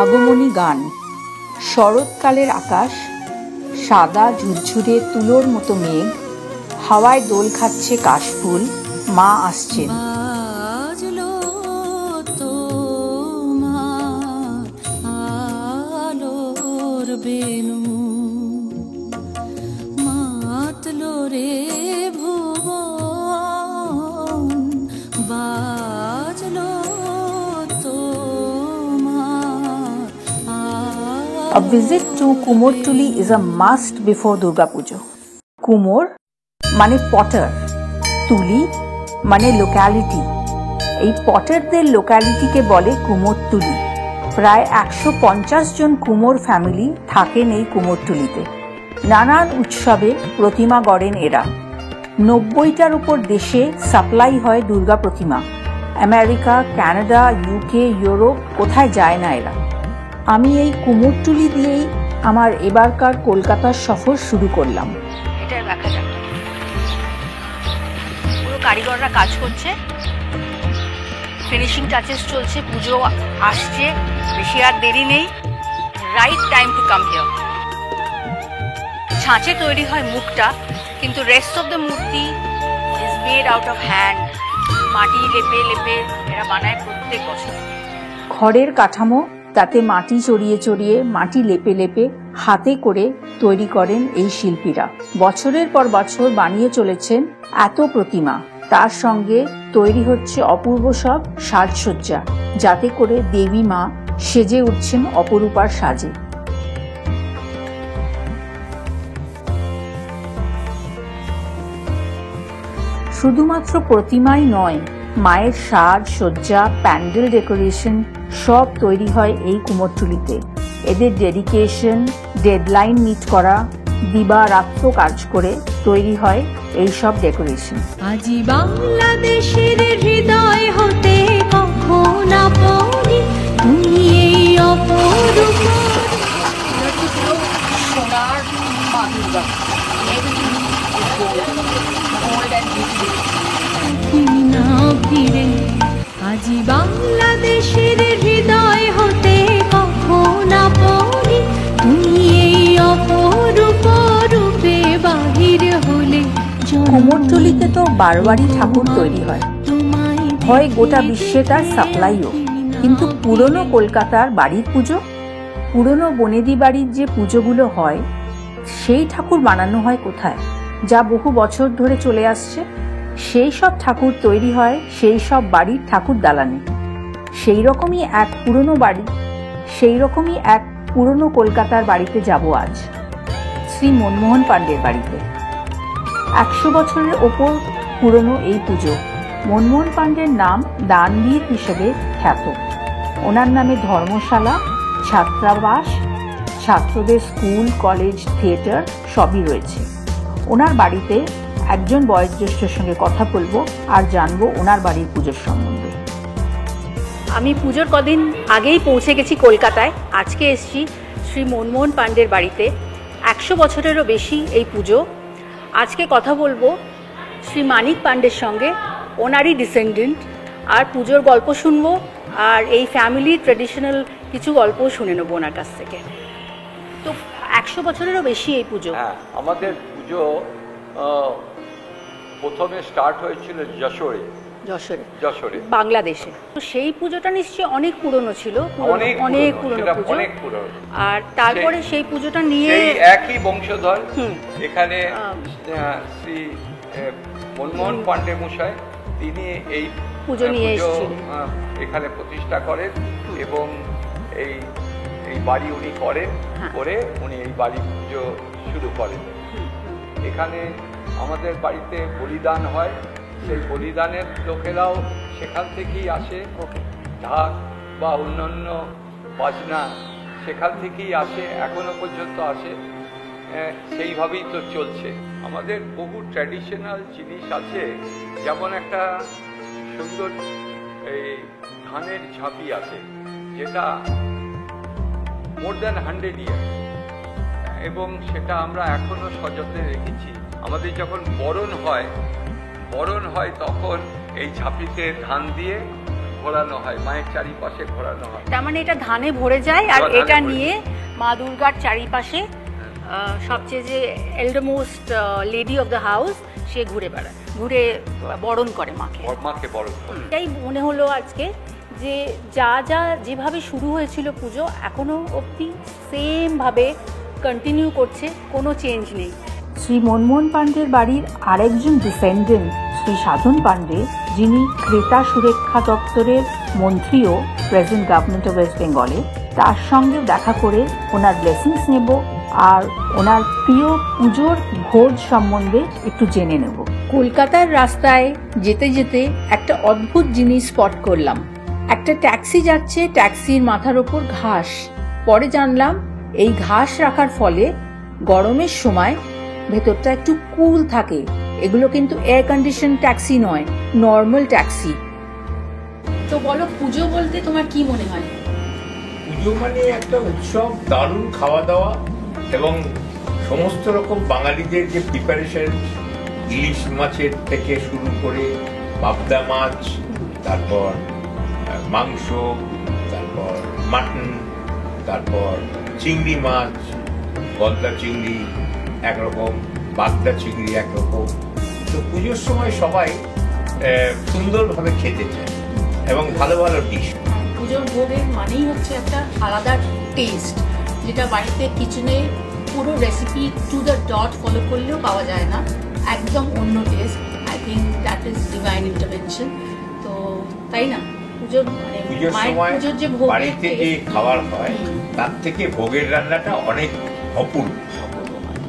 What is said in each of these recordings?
আগমনী গান। শরৎকালের আকাশ, সাদা ঝুরঝুরে তুলোর মতো মেঘ, হাওয়ায় দোল খাচ্ছে কাশফুল, মা আসছেন। বেনু মাতলো রে ভুবন, বাজলো তোমার। A visit to Kumortuli is a must before Durga Puja. Kumor মানে পটার, তুলি মানে লোক্যালিটি। এই পটারদের লোক্যালিটিকে বলে কুমোরটুলি। প্রায় 150 জন কুমোর ফ্যামিলি থাকেন এই কুমোরটুলিতে। নানান উৎসবে প্রতিমা গড়েন এরা। 90টার উপর দেশে সাপ্লাই হয় দুর্গা প্রতিমা। আমেরিকা, কানাডা, ইউকে, ইউরোপ কোথায় যায় না এরা। আমি এই কুমোরটুলি দিয়েই আমার এবারকার কলকাতার সফর শুরু করলাম। এটা দেখা যাক, পুরো কারিগররা কাজ করছে, ফিনিশিং টাচেস চলছে, পুজো আসছে, বেশি আর দেরি নেই। Right time to come here. ছাঁচে তৈরি হয় মুখটা, কিন্তু rest of the murti is made out of hand. মাটি লেপে লেপে এরা বানায় প্রত্যেক বছর। খড়ের কাঠামো, তাতে মাটি চড়িয়ে চড়িয়ে, মাটি লেপে লেপে হাতে করে তৈরি করেন এই শিল্পীরা। বছরের পর বছর বানিয়ে চলেছেন এত প্রতিমা। তার সঙ্গে তৈরি হচ্ছে অপূর্ব সব সাজসজ্জা, যাতে করে দেবী মা সেজে উঠছেন অপরূপার সাজে। শুধুমাত্র প্রতিমাই নয়, মায়ের সাজ সজ্জা, প্যান্ডেল ডেকোরেশন সব তৈরি হয় এই কুমোরটুলিতে। এদের ডেডিকেশন, ডেডলাইন মিট করা, দিবারাত্র কাজ করে তৈরি হয় এই সব ডেকোরেশন। আজি বাংলাদেশের হৃদয় হতে কখন আপনি তুমি এই অপরূপ সোনার মা দুর্গা। ফিরে আজি বাংলাদেশের হৃদয় হতে কখন আপনি তুমি এই অপরূপ রূপে বাহির হলে। কুমোরটুলিতে তো বারোয়ারি ঠাকুর তৈরি হয়, হয় গোটা বিশ্বে তার সাপ্লাইও। কিন্তু পুরনো কলকাতার বাড়ির পুজো, পুরনো বনেদি বাড়ির যে পুজোগুলো হয়, সেই ঠাকুর বানানো হয় কোথায়? যা বহু বছর ধরে চলে আসছে। সেই সব ঠাকুর তৈরি হয় সেই সব বাড়ির ঠাকুর দালানে। সেই রকমই এক পুরনো কলকাতার বাড়িতে যাব আজ, শ্রী মনমোহন পাণ্ডের বাড়িতে। 100 বছরের ওপর পুরনো এই পুজো। মনমোহন পাণ্ডের নাম দানবীর হিসেবে খ্যাত। ওনার নামে ধর্মশালা, ছাত্রাবাস, ছাত্রদের স্কুল, কলেজ, থিয়েটার সবই রয়েছে। ওনার বাড়িতে একজন বয়োজ্যেষ্ঠের সঙ্গে কথা বলবো আর জানবো ওনার বাড়ির পুজোর সম্বন্ধে। আমি পুজোর কদিন আগেই পৌঁছে গেছি কলকাতায়। আজকে এসেছি শ্রী মনমোহন পাণ্ডের বাড়িতে। 100 বছরেরও বেশি এই পুজো। আজকে কথা বলবো শ্রী মানিক পাণ্ডের সঙ্গে, ওনারই ডিসেন্ডেন্ট, আর পুজোর গল্প শুনবো, আর এই ফ্যামিলির ট্রেডিশনাল কিছু গল্পও শুনে নেবো ওনার কাছ থেকে। তো 100 বছরেরও বেশি এই পুজো। হ্যাঁ, আমাদের পুজো প্রথমে স্টার্ট হয়েছিল যশোরে, বাংলাদেশে। তো সেই পুজোটা নিশ্চয়ই অনেক পুরনো ছিল, অনেক পুরনো পুজো। আর তারপরে সেই পুজোটা নিয়ে একই বংশধর এখানে শ্রী মনমোহন পাণ্ডে মশাই, তিনি এই পুজো নিয়ে এখানে প্রতিষ্ঠা করেন এবং এই বাড়ি উনি করেন, করে উনি এই বাড়ি পুজো শুরু করেন। এখানে আমাদের বাড়িতে বলিদান হয়, সেই বলিদানের লোকেরাও সেখান থেকেই আসে। ঢাক বা অন্যান্য বাজনা সেখান থেকেই আসে, এখনো পর্যন্ত আসে। সেইভাবেই তো চলছে। আমাদের বহু ট্র্যাডিশনাল জিনিস আছে, যেমন একটা সুন্দর এই ধানের ঝাঁপি আছে, যেটা মোর দ্যান 100 ইয়ার্স, এবং সেটা আমরা এখনো সযত্নে রেখেছি। আমাদের যখন বরণ হয় তখন এই ঝাঁপিতে ধান দিয়ে ঘোরানো হয়, মায়ের চারিপাশে ঘোরানো হয়। তার মানে এটা ধানে ভরে যায় আর ধানে এটা ভরে নিয়ে মা দুর্গার চারিপাশে সবচেয়ে যে এল্ডারমোস্ট লেডি অফ দ্য হাউস সে ঘুরে বেড়ায়, ঘুরে বরণ করে মাকে। মাকে বরণ করে। এটাই মনে হলো আজকে যে যা যা যেভাবে শুরু হয়েছিল পুজো এখনো অবধি সেমভাবে কন্টিনিউ করছে, কোনো চেঞ্জ নেই। শ্রী মনমোহন পাণ্ডের বাড়ির আরেকজন ডিসেন্ডেন্ট শ্রী সাধন পাণ্ডে, যিনি ক্রেতা সুরক্ষা দপ্তরের মন্ত্রীও প্রেজেন্ট গভর্নমেন্ট অফ ওয়েস্ট বেঙ্গলে, তার সঙ্গে দেখা করে ওনার ব্লেসিংস নেব আর ওনার প্রিয় পুজোর ভোজ সম্বন্ধে একটু জেনে নেব। কলকাতার রাস্তায় যেতে যেতে একটা অদ্ভুত জিনিস স্পট করলাম। একটা ট্যাক্সি যাচ্ছে, ট্যাক্সির মাথার ওপর ঘাস। পরে জানলাম এই ঘাস রাখার ফলে গরমের সময় ভেতরটা একটু কুল থাকে। এগুলো কিন্তু এয়ার কন্ডিশন ট্যাক্সি নয়, নর্মাল ট্যাক্সি। তো বলো, পুজো বলতে তোমার কি মনে হয়? পুজো মানে একটা উৎসব, দারুণ খাওয়া দাওয়া এবং সমস্ত রকম বাঙালিদের যে প্রিপারেশন, ইলিশ মাছের থেকে শুরু করে পাবদা মাছ, তারপর মাংস, তারপর মাটন, তারপর চিংড়ি মাছ, গলদা চিংড়ি একরকম, বাগদা চিংড়ি একরকম। তো পুজোর সময় সবাই সুন্দরভাবে খেতে চায় এবং ভালো ভালো ডিশ। পুজোর ভোগের মানেই হচ্ছে একটা আলাদা টেস্ট, যেটা বাড়িতে কিচেনে পুরো recipe to the dot follow করলেও পাওয়া যায় না। একদম অন্য test. I think that is divine intervention. তো তাই না, পুজোর মানে পুজোর সময় বাড়িতে যে খাবার হয় তার থেকে ভোগের রান্নাটা অনেক অপূর্ব।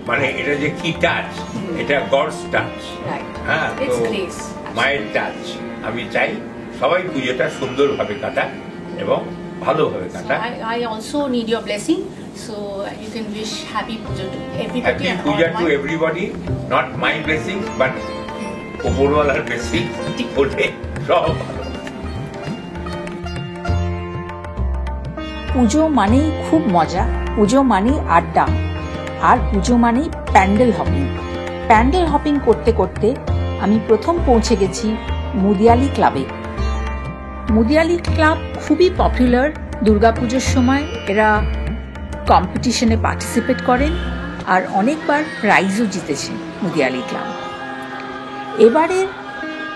মানে এটা যে কি টাচ, এটা গডস টাচ। হ্যাঁ, তো মায়ের টাচ। আমি চাই সবাই পুজোটা সুন্দরভাবে কাটাক এবং ভালোভাবে কাটাক। I also need your blessing, so you can wish happy puja to everybody. Happy puja to everybody, not my blessing, but ওপরওয়ালার blessing বলে সব। পুজো মানেই খুব মজা, পুজো মানেই আড্ডা, আর পুজো মানেই প্যান্ডেল হপিং। প্যান্ডেল হপিং করতে করতে আমি প্রথম পৌঁছে গেছি মুদিয়ালি ক্লাবে। মুদিয়ালি ক্লাব খুবই পপুলার। দুর্গাপুজোর সময় এরা কম্পিটিশনে পার্টিসিপেট করেন আর অনেকবার প্রাইজও জিতেছেন মুদিয়ালি ক্লাব। এবারের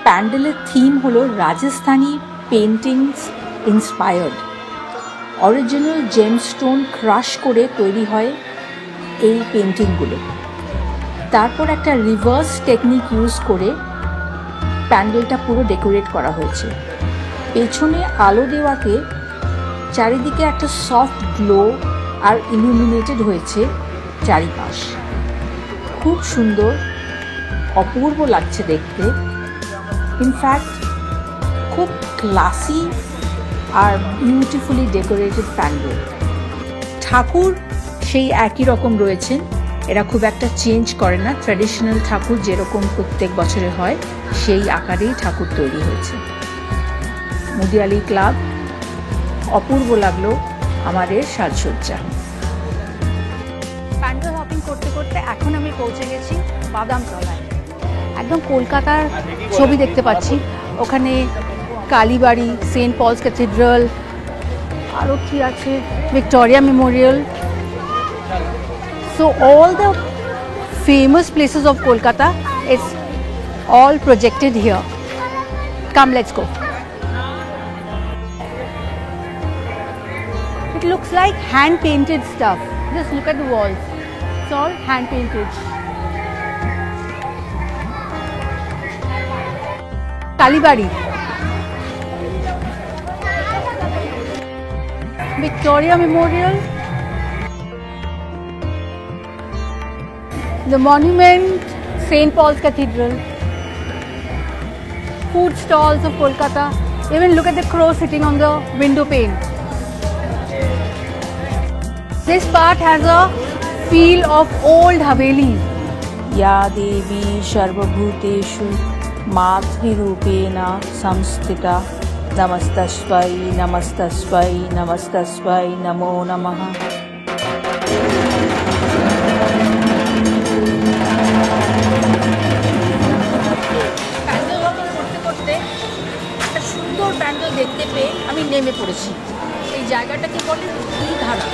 প্যান্ডেলের থিম হলো Rajasthani paintings inspired. Original gemstone crush করে তৈরি হয় এই পেন্টিংগুলো। তারপর একটা রিভার্স টেকনিক ইউজ করে প্যান্ডেলটা পুরো ডেকোরেট করা হয়েছে। পেছনে আলো দেওয়াকে চারিদিকে একটা সফট গ্লো আর ইলুমিনেটেড হয়েছে চারিপাশ। খুব সুন্দর, অপূর্ব লাগছে দেখতে। ইনফ্যাক্ট খুব ক্লাসি আর বিউটিফুলি ডেকোরেটেড প্যান্ডেল। ঠাকুর সেই একই রকম রয়েছেন, এরা খুব একটা চেঞ্জ করে না। ট্র্যাডিশনাল ঠাকুর যেরকম প্রত্যেক বছরে হয় সেই আকারেই ঠাকুর তৈরি হয়েছে। মুদিয়ালি ক্লাব, অপূর্ব লাগলো আমাদের সাজসজ্জা। প্যান্ডেল হপিং করতে করতে এখন আমি পৌঁছে গেছি বাদামতলায়। একদম কলকাতার ছবি দেখতে পাচ্ছি। ওখানে কালীবাড়ি, সেন্ট পলস ক্যাথিড্রাল, আরও কি আছে, Victoria Memorial. So all the famous places of Kolkata, it's all projected here. Come, let's go. It looks like hand-painted stuff. Just look at the walls. It's all hand-painted. Kalibari. Victoria Memorial. The monument, St. Paul's Cathedral. Food stalls of Kolkata. Even look at the crow sitting on the window pane. This part has a feel of old Havelis. या देवी सर्वभूतेषु मातृरूपेण संस्थिता नमस्तस्मै नमस्तस्मै नमस्तस्मै नमो नमः। প্যান্ডেল করতে করতে একটা সুন্দর প্যান্ডেল দেখতে পেয়ে আমি নেমে পড়েছি। এই জায়গাটাকে বলে ধারা।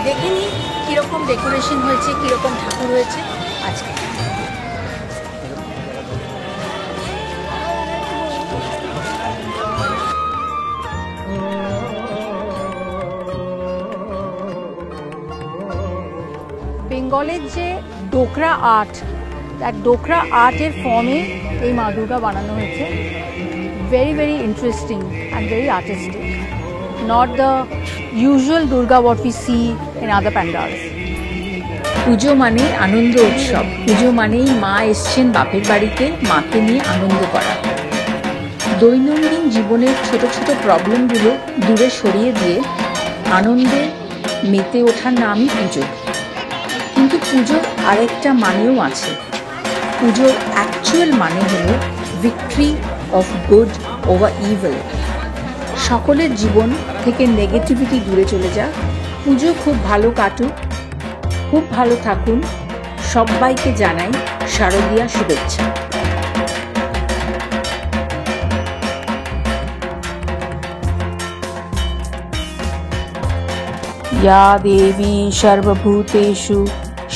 দেখে নিই কীরকম ডেকোরেশন হয়েছে, কীরকম ঠাকুর হয়েছে আজকে। বেঙ্গলের যে ডোকরা আর্ট, এক ডোকরা আর্টের ফর্মে এই মা দুর্গা বানানো হয়েছে। Very very interesting and very artistic, not the usual Durga what we see in other pandals. পুজো মানে আনন্দ উৎসব। পুজো মানেই মা এসছেন বাপের বাড়িতে, মাকে নিয়ে আনন্দ করা। দৈনন্দিন জীবনের ছোট ছোট প্রবলেমগুলো দূরে সরিয়ে দিয়ে আনন্দে মেতে ওঠার নামই পুজো। কিন্তু পুজোর আরেকটা মানেও আছে। পুজোর অ্যাকচুয়াল মানে হলো victory of good over evil. সকলের জীবন থেকে নেগেটিভিটি দূরে চলে যাক। পুজো খুব ভালো কাটুক, খুব ভালো থাকুন। সবাইকে জানাই শারদীয়া শুভেচ্ছা। या देवी सर्वभूतेषु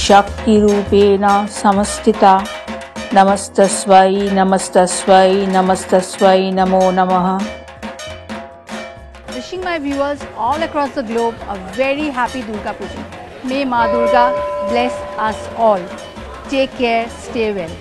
शक्तिरूपेण संस्थिता नमस्तस्यै नमस्तस्यै नमस्तस्यै नमो नमः। Wishing my viewers all across the globe a very happy Durga Puja. May Ma Durga bless us all. Take care, stay well.